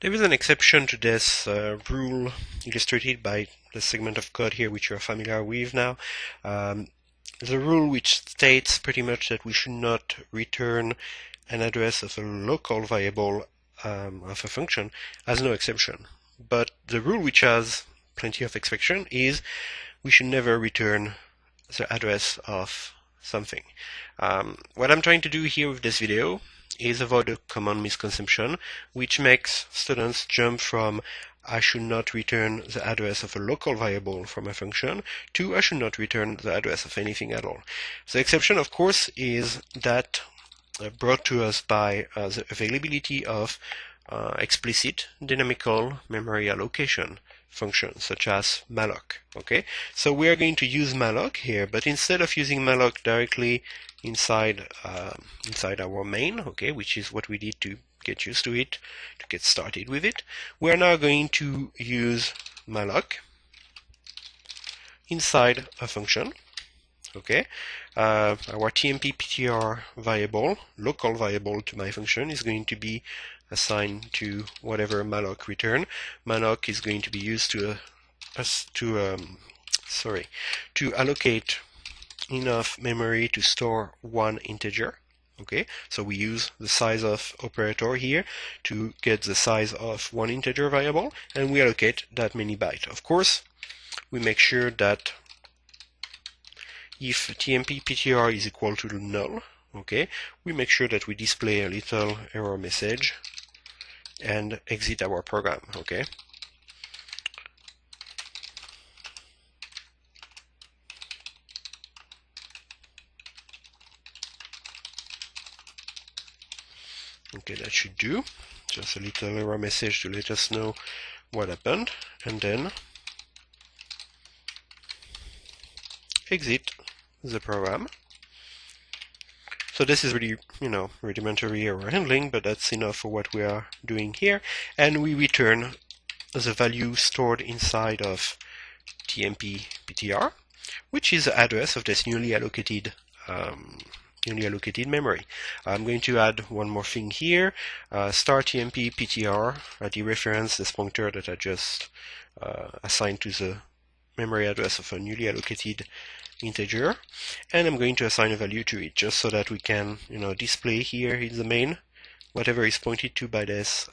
There is an exception to this rule illustrated by the segment of code here which you're familiar with now. The rule which states pretty much that we should not return an address of a local variable of a function has no exception. But the rule which has plenty of exception is we should never return the address of something. What I'm trying to do here with this video is avoid a common misconception which makes students jump from I should not return the address of a local variable from a function to I should not return the address of anything at all. The exception, of course, is that brought to us by the availability of explicit dynamical memory allocation functions such as malloc. Okay, so we are going to use malloc here, but instead of using malloc directly inside our main, okay, which is what we did to get used to it, to get started with it, we are now going to use malloc inside a function. Okay, our tmp ptr variable, local variable to my function, is going to be assigned to whatever malloc return. Malloc is going to be used to allocate enough memory to store one integer. Okay, so we use the size of operator here to get the size of one integer variable, and we allocate that many bytes. Of course, we make sure that if tmp ptr is equal to null, okay, we make sure that we display a little error message and exit our program. Okay, that should do just a little error message to let us know what happened, and then exit the program. So this is really, rudimentary error handling, but that's enough for what we are doing here. And we return the value stored inside of tmp ptr, which is the address of this newly allocated memory. I'm going to add one more thing here. Star tmp ptr dereference this pointer that I just assigned to the memory address of a newly allocated integer, and I'm going to assign a value to it just so that we can display here in the main whatever is pointed to by this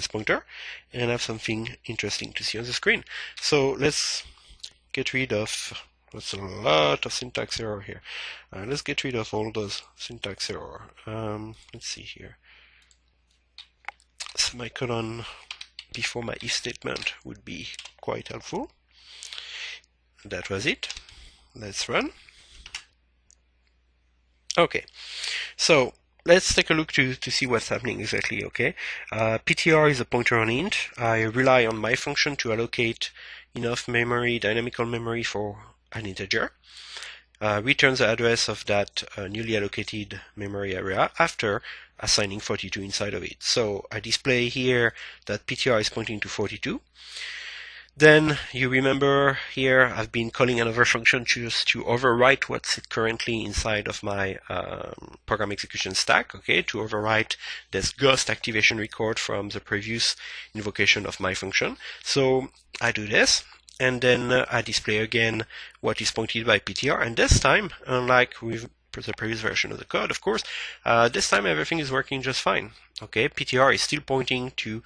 pointer, and have something interesting to see on the screen. So let's get rid of, that's a lot of syntax error here. Let's get rid of all those syntax error. Let's see here. Semicolon before my if statement would be quite helpful. That was it. Let's run. Okay, so let's take a look to see what's happening exactly. Okay, ptr is a pointer on int. I rely on my function to allocate enough memory, dynamical memory, for an integer. Returns the address of that newly allocated memory area after assigning 42 inside of it. So I display here that ptr is pointing to 42. Then you remember here I've been calling another function just to overwrite what's currently inside of my program execution stack, okay, to overwrite this ghost activation record from the previous invocation of my function. So I do this, and then I display again what is pointed by ptr, and this time, unlike with the previous version of the code, of course, this time everything is working just fine. Okay, ptr is still pointing to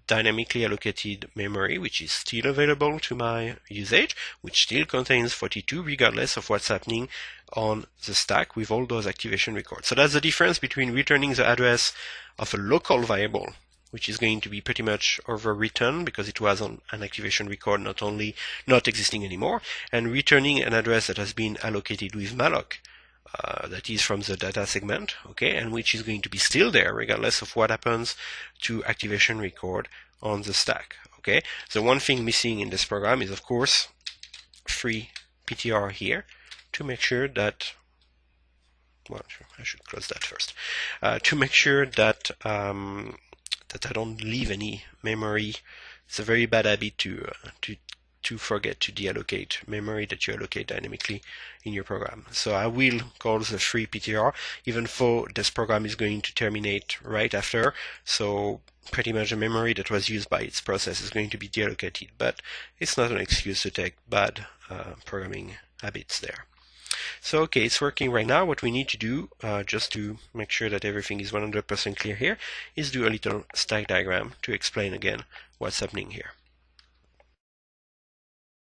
dynamically allocated memory, which is still available to my usage, which still contains 42 regardless of what's happening on the stack with all those activation records. So that's the difference between returning the address of a local variable, which is going to be pretty much overwritten because it was on an activation record not existing anymore, and returning an address that has been allocated with malloc. That is from the data segment, okay, and which is going to be still there regardless of what happens to activation record on the stack. Okay, the one thing missing in this program is, of course, free ptr here to make sure that, well, I should close that first, to make sure that that I don't leave any memory. It's a very bad habit to to forget to deallocate memory that you allocate dynamically in your program. So I will call the free PTR, even though this program is going to terminate right after, so pretty much the memory that was used by its process is going to be deallocated, but it's not an excuse to take bad programming habits there. So okay, it's working right now. What we need to do, just to make sure that everything is 100% clear here, is do a little stack diagram to explain again what's happening here.